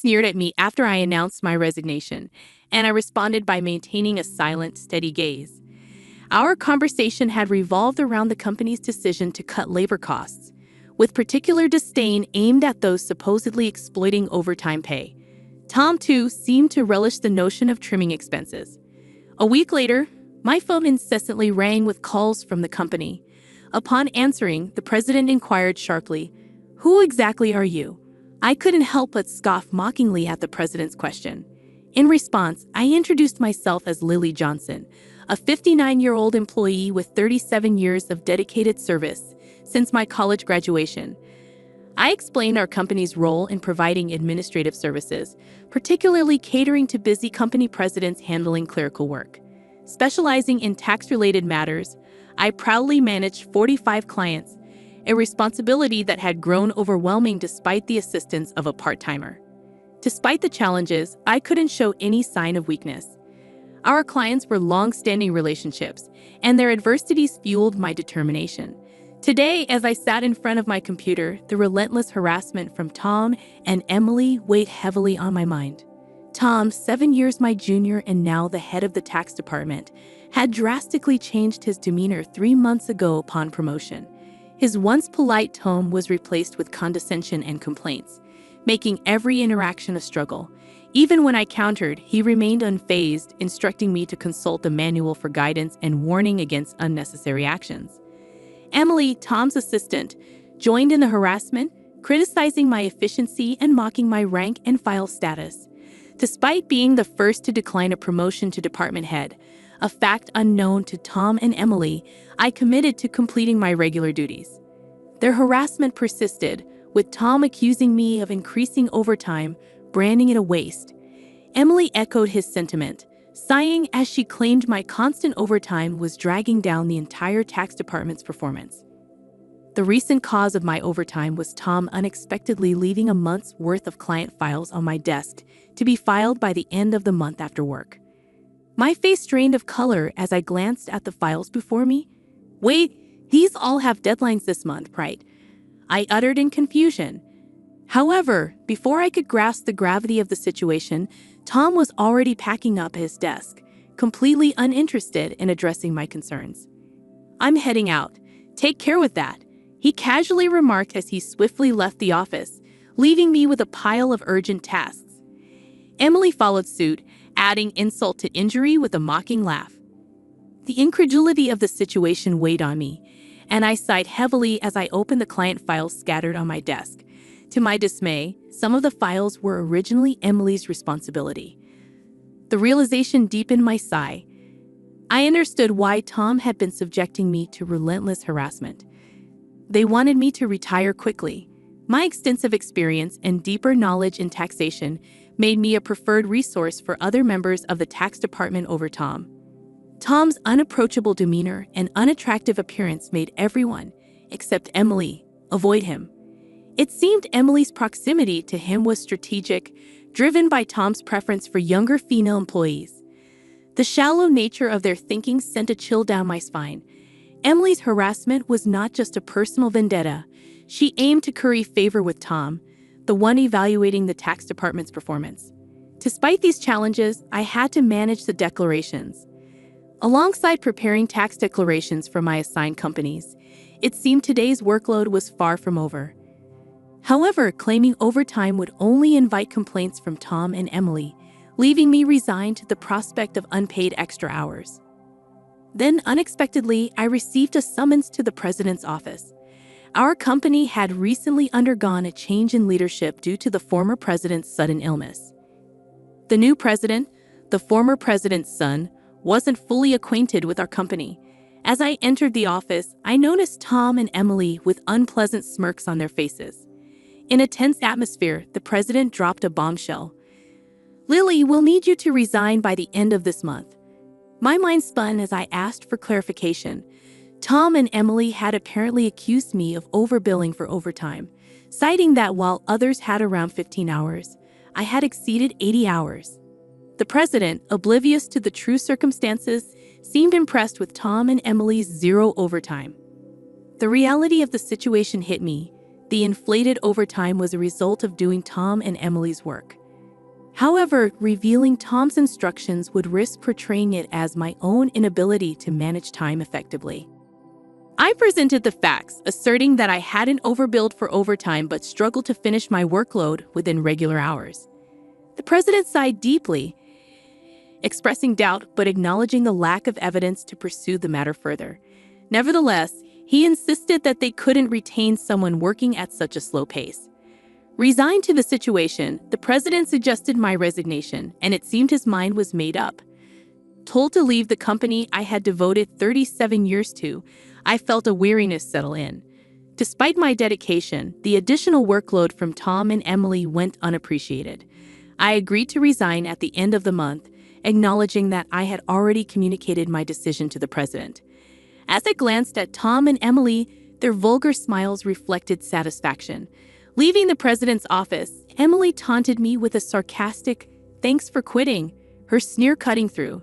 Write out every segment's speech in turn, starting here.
sneered at me after I announced my resignation, and I responded by maintaining a silent, steady gaze. Our conversation had revolved around the company's decision to cut labor costs, with particular disdain aimed at those supposedly exploiting overtime pay. Tom, too, seemed to relish the notion of trimming expenses. A week later, my phone incessantly rang with calls from the company. Upon answering, the president inquired sharply, "Who exactly are you?" I couldn't help but scoff mockingly at the president's question. In response, I introduced myself as Lily Johnson, a 59-year-old employee with 37 years of dedicated service since my college graduation. I explained our company's role in providing administrative services, particularly catering to busy company presidents handling clerical work. Specializing in tax-related matters, I proudly managed 45 clients, a responsibility that had grown overwhelming despite the assistance of a part-timer. Despite the challenges, I couldn't show any sign of weakness. Our clients were long-standing relationships, and their adversities fueled my determination. Today, as I sat in front of my computer, the relentless harassment from Tom and Emily weighed heavily on my mind. Tom, 7 years my junior and now the head of the tax department, had drastically changed his demeanor 3 months ago upon promotion. His once polite tone was replaced with condescension and complaints, making every interaction a struggle. Even when I countered, he remained unfazed, instructing me to consult the manual for guidance and warning against unnecessary actions. Emily, Tom's assistant, joined in the harassment, criticizing my efficiency and mocking my rank and file status. Despite being the first to decline a promotion to department head, a fact unknown to Tom and Emily, I committed to completing my regular duties. Their harassment persisted, with Tom accusing me of increasing overtime, branding it a waste. Emily echoed his sentiment, sighing as she claimed my constant overtime was dragging down the entire tax department's performance. The recent cause of my overtime was Tom unexpectedly leaving a month's worth of client files on my desk to be filed by the end of the month after work. My face drained of color as I glanced at the files before me. "Wait, these all have deadlines this month, right?" I uttered in confusion. However, before I could grasp the gravity of the situation, Tom was already packing up his desk, completely uninterested in addressing my concerns. "I'm heading out. Take care with that," he casually remarked as he swiftly left the office, leaving me with a pile of urgent tasks. Emily followed suit, adding insult to injury with a mocking laugh. The incredulity of the situation weighed on me, and I sighed heavily as I opened the client files scattered on my desk. To my dismay, some of the files were originally Emily's responsibility. The realization deepened my sigh. I understood why Tom had been subjecting me to relentless harassment. They wanted me to retire quickly. My extensive experience and deeper knowledge in taxation made me a preferred resource for other members of the tax department over Tom. Tom's unapproachable demeanor and unattractive appearance made everyone, except Emily, avoid him. It seemed Emily's proximity to him was strategic, driven by Tom's preference for younger female employees. The shallow nature of their thinking sent a chill down my spine. Emily's harassment was not just a personal vendetta. She aimed to curry favor with Tom, the one evaluating the tax department's performance. Despite these challenges, I had to manage the declarations. Alongside preparing tax declarations for my assigned companies, it seemed today's workload was far from over. However, claiming overtime would only invite complaints from Tom and Emily, leaving me resigned to the prospect of unpaid extra hours. Then, unexpectedly, I received a summons to the president's office. Our company had recently undergone a change in leadership due to the former president's sudden illness. The new president, the former president's son, wasn't fully acquainted with our company. As I entered the office, I noticed Tom and Emily with unpleasant smirks on their faces. In a tense atmosphere, the president dropped a bombshell. "Lily, we'll need you to resign by the end of this month." My mind spun as I asked for clarification. Tom and Emily had apparently accused me of overbilling for overtime, citing that while others had around 15 hours, I had exceeded 80 hours. The president, oblivious to the true circumstances, seemed impressed with Tom and Emily's zero overtime. The reality of the situation hit me. The inflated overtime was a result of doing Tom and Emily's work. However, revealing Tom's instructions would risk portraying it as my own inability to manage time effectively. I presented the facts, asserting that I hadn't overbilled for overtime but struggled to finish my workload within regular hours. The president sighed deeply, expressing doubt but acknowledging the lack of evidence to pursue the matter further. Nevertheless, he insisted that they couldn't retain someone working at such a slow pace. Resigned to the situation, the president suggested my resignation, and it seemed his mind was made up. Told to leave the company I had devoted 37 years to, I felt a weariness settle in. Despite my dedication, the additional workload from Tom and Emily went unappreciated. I agreed to resign at the end of the month, acknowledging that I had already communicated my decision to the president. As I glanced at Tom and Emily, their vulgar smiles reflected satisfaction. Leaving the president's office, Emily taunted me with a sarcastic, "Thanks for quitting," her sneer cutting through.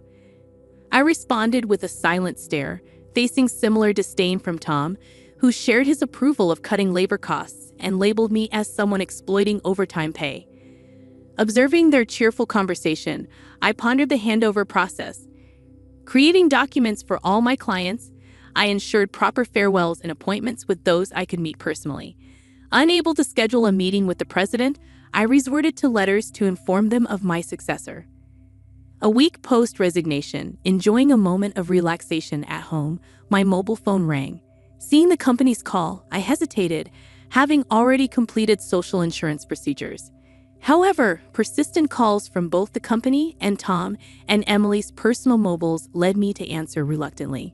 I responded with a silent stare, facing similar disdain from Tom, who shared his approval of cutting labor costs and labeled me as someone exploiting overtime pay. Observing their cheerful conversation, I pondered the handover process. Creating documents for all my clients, I ensured proper farewells and appointments with those I could meet personally. Unable to schedule a meeting with the president, I resorted to letters to inform them of my successor. A week post-resignation, enjoying a moment of relaxation at home, my mobile phone rang. Seeing the company's call, I hesitated, having already completed social insurance procedures. However, persistent calls from both the company and Tom and Emily's personal mobiles led me to answer reluctantly.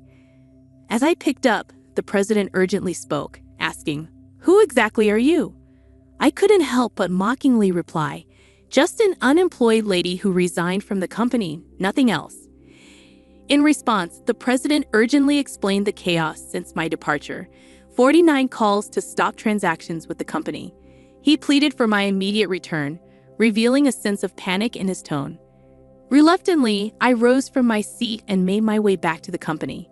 As I picked up, the president urgently spoke, asking, "Who exactly are you?" I couldn't help but mockingly reply, "Just an unemployed lady who resigned from the company, nothing else." In response, the president urgently explained the chaos since my departure, 49 calls to stop transactions with the company. He pleaded for my immediate return, revealing a sense of panic in his tone. Reluctantly, I rose from my seat and made my way back to the company.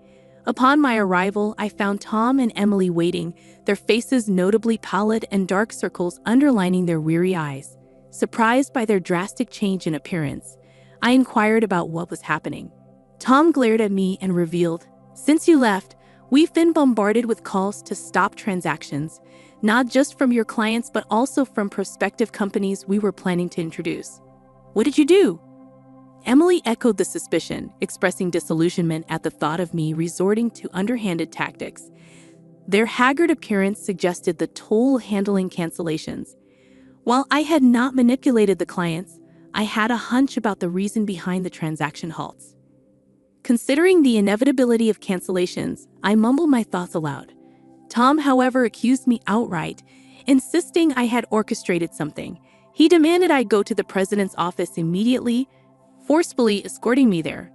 Upon my arrival, I found Tom and Emily waiting, their faces notably pallid and dark circles underlining their weary eyes. Surprised by their drastic change in appearance, I inquired about what was happening. Tom glared at me and revealed, "Since you left, we've been bombarded with calls to stop transactions, not just from your clients but also from prospective companies we were planning to introduce." "What did you do?" Emily echoed the suspicion, expressing disillusionment at the thought of me resorting to underhanded tactics. Their haggard appearance suggested the toll handling cancellations. While I had not manipulated the clients, I had a hunch about the reason behind the transaction halts. Considering the inevitability of cancellations, I mumbled my thoughts aloud. Tom, however, accused me outright, insisting I had orchestrated something. He demanded I go to the president's office immediately, forcefully escorting me there.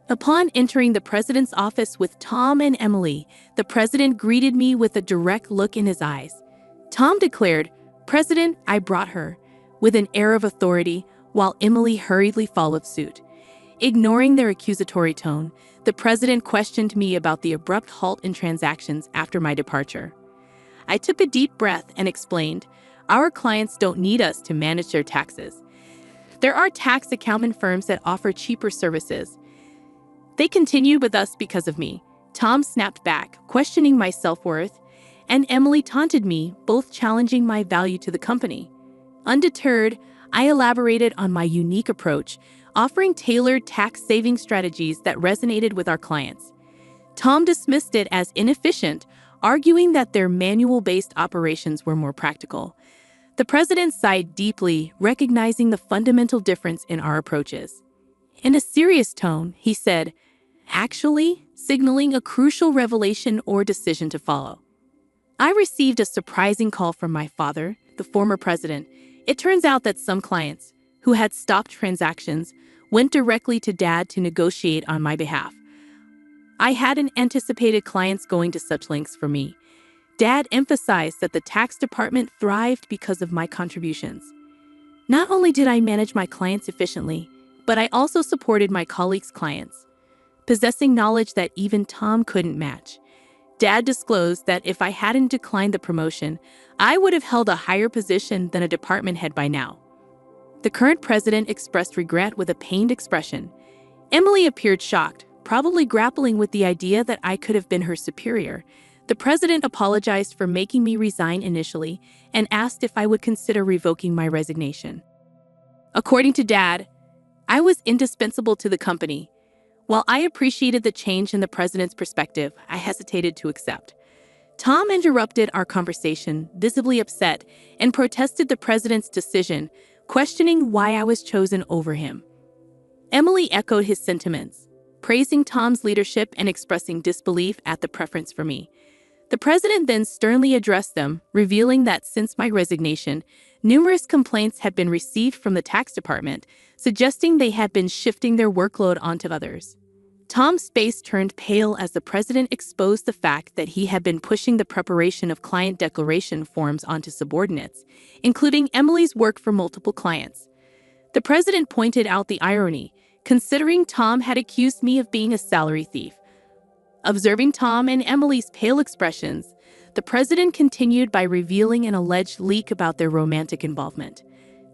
Upon entering the president's office with Tom and Emily, the president greeted me with a direct look in his eyes. Tom declared, "President, I brought her," with an air of authority, while Emily hurriedly followed suit. Ignoring their accusatory tone, the president questioned me about the abrupt halt in transactions after my departure. I took a deep breath and explained, "Our clients don't need us to manage their taxes. There are tax accountant firms that offer cheaper services. They continued with us because of me." Tom snapped back, questioning my self-worth, and Emily taunted me, both challenging my value to the company. Undeterred, I elaborated on my unique approach, offering tailored tax-saving strategies that resonated with our clients. Tom dismissed it as inefficient, arguing that their manual-based operations were more practical. The president sighed deeply, recognizing the fundamental difference in our approaches. In a serious tone, he said, "Actually," signaling a crucial revelation or decision to follow. I received a surprising call from my father, the former president. It turns out that some clients, who had stopped transactions, went directly to Dad to negotiate on my behalf. I hadn't anticipated clients going to such lengths for me. Dad emphasized that the tax department thrived because of my contributions. Not only did I manage my clients efficiently, but I also supported my colleagues' clients, possessing knowledge that even Tom couldn't match. Dad disclosed that if I hadn't declined the promotion, I would have held a higher position than a department head by now. The current president expressed regret with a pained expression. Emily appeared shocked, probably grappling with the idea that I could have been her superior. The president apologized for making me resign initially and asked if I would consider revoking my resignation. According to Dad, I was indispensable to the company. While I appreciated the change in the president's perspective, I hesitated to accept. Tom interrupted our conversation, visibly upset, and protested the president's decision, questioning why I was chosen over him. Emily echoed his sentiments, praising Tom's leadership and expressing disbelief at the preference for me. The president then sternly addressed them, revealing that since my resignation, numerous complaints had been received from the tax department, suggesting they had been shifting their workload onto others. Tom's face turned pale as the president exposed the fact that he had been pushing the preparation of client declaration forms onto subordinates, including Emily's work for multiple clients. The president pointed out the irony, considering Tom had accused me of being a salary thief. Observing Tom and Emily's pale expressions, the president continued by revealing an alleged leak about their romantic involvement.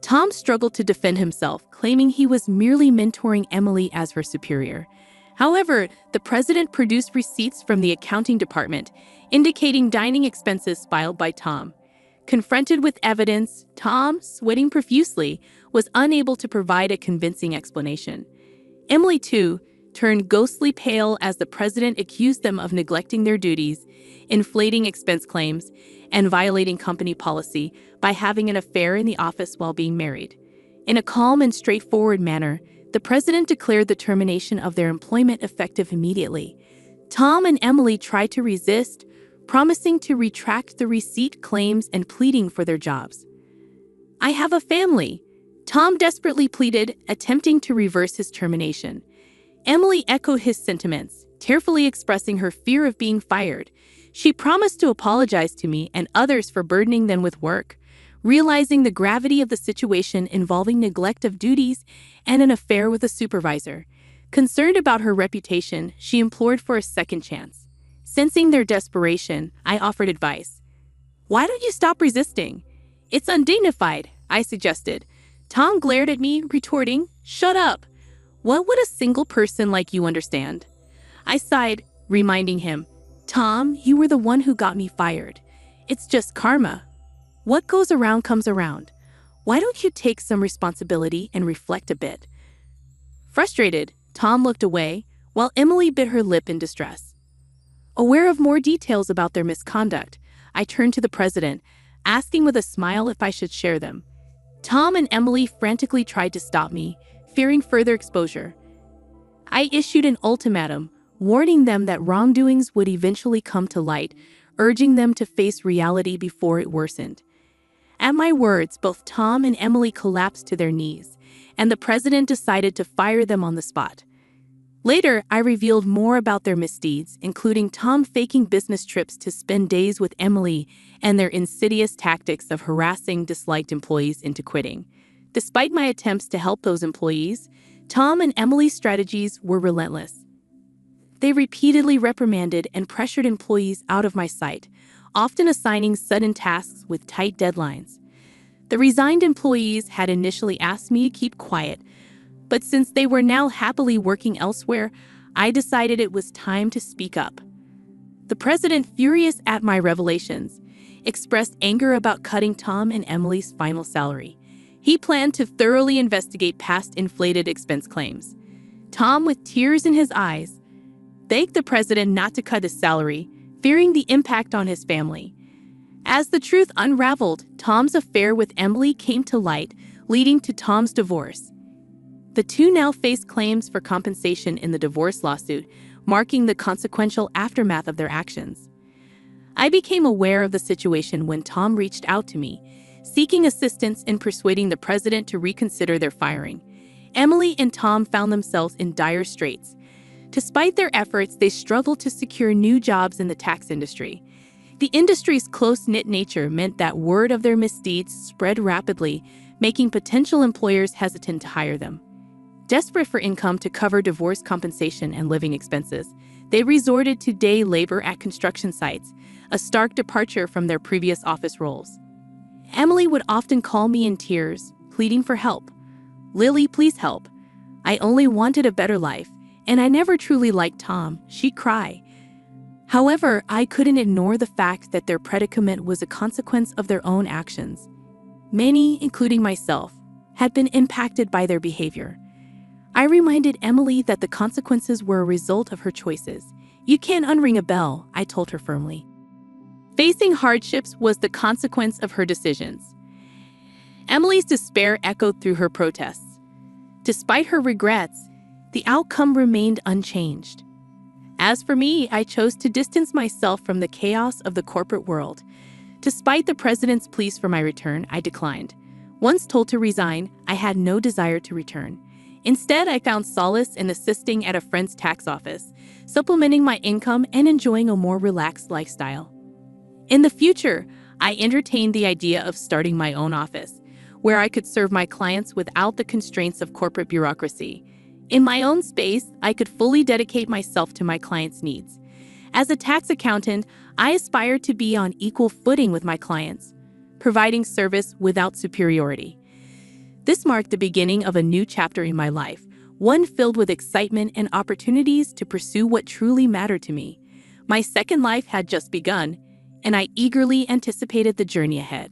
Tom struggled to defend himself, claiming he was merely mentoring Emily as her superior. However, the president produced receipts from the accounting department, indicating dining expenses filed by Tom. Confronted with evidence, Tom, sweating profusely, was unable to provide a convincing explanation. Emily, too, turned ghostly pale as the president accused them of neglecting their duties, inflating expense claims, and violating company policy by having an affair in the office while being married. In a calm and straightforward manner, the president declared the termination of their employment effective immediately. Tom and Emily tried to resist, promising to retract the receipt claims and pleading for their jobs. "I have a family," Tom desperately pleaded, attempting to reverse his termination. Emily echoed his sentiments, tearfully expressing her fear of being fired. She promised to apologize to me and others for burdening them with work, realizing the gravity of the situation involving neglect of duties and an affair with a supervisor. Concerned about her reputation, she implored for a second chance. Sensing their desperation, I offered advice. "Why don't you stop resisting? It's undignified," I suggested. Tom glared at me, retorting, "Shut up. What would a single person like you understand?" I sighed, reminding him, "Tom, you were the one who got me fired. It's just karma. What goes around comes around. Why don't you take some responsibility and reflect a bit?" Frustrated, Tom looked away, while Emily bit her lip in distress. Aware of more details about their misconduct, I turned to the president, asking with a smile if I should share them. Tom and Emily frantically tried to stop me, fearing further exposure. I issued an ultimatum, warning them that wrongdoings would eventually come to light, urging them to face reality before it worsened. At my words, both Tom and Emily collapsed to their knees, and the president decided to fire them on the spot. Later, I revealed more about their misdeeds, including Tom faking business trips to spend days with Emily and their insidious tactics of harassing disliked employees into quitting. Despite my attempts to help those employees, Tom and Emily's strategies were relentless. They repeatedly reprimanded and pressured employees out of my sight, often assigning sudden tasks with tight deadlines. The resigned employees had initially asked me to keep quiet, but since they were now happily working elsewhere, I decided it was time to speak up. The president, furious at my revelations, expressed anger about cutting Tom and Emily's final salary. He planned to thoroughly investigate past inflated expense claims. Tom, with tears in his eyes, begged the president not to cut his salary, fearing the impact on his family. As the truth unraveled, Tom's affair with Emily came to light, leading to Tom's divorce. The two now face claims for compensation in the divorce lawsuit, marking the consequential aftermath of their actions. I became aware of the situation when Tom reached out to me, seeking assistance in persuading the president to reconsider their firing. Emily and Tom found themselves in dire straits. Despite their efforts, they struggled to secure new jobs in the tax industry. The industry's close-knit nature meant that word of their misdeeds spread rapidly, making potential employers hesitant to hire them. Desperate for income to cover divorce compensation and living expenses, they resorted to day labor at construction sites, a stark departure from their previous office roles. Emily would often call me in tears, pleading for help. "Lily, please help. I only wanted a better life, and I never truly liked Tom," she'd cry. However, I couldn't ignore the fact that their predicament was a consequence of their own actions. Many, including myself, had been impacted by their behavior. I reminded Emily that the consequences were a result of her choices. "You can't unring a bell," I told her firmly. Facing hardships was the consequence of her decisions. Emily's despair echoed through her protests. Despite her regrets, the outcome remained unchanged. As for me, I chose to distance myself from the chaos of the corporate world. Despite the president's pleas for my return, I declined. Once told to resign, I had no desire to return. Instead, I found solace in assisting at a friend's tax office, supplementing my income and enjoying a more relaxed lifestyle. In the future, I entertained the idea of starting my own office, where I could serve my clients without the constraints of corporate bureaucracy. In my own space, I could fully dedicate myself to my clients' needs. As a tax accountant, I aspired to be on equal footing with my clients, providing service without superiority. This marked the beginning of a new chapter in my life, one filled with excitement and opportunities to pursue what truly mattered to me. My second life had just begun, and I eagerly anticipated the journey ahead.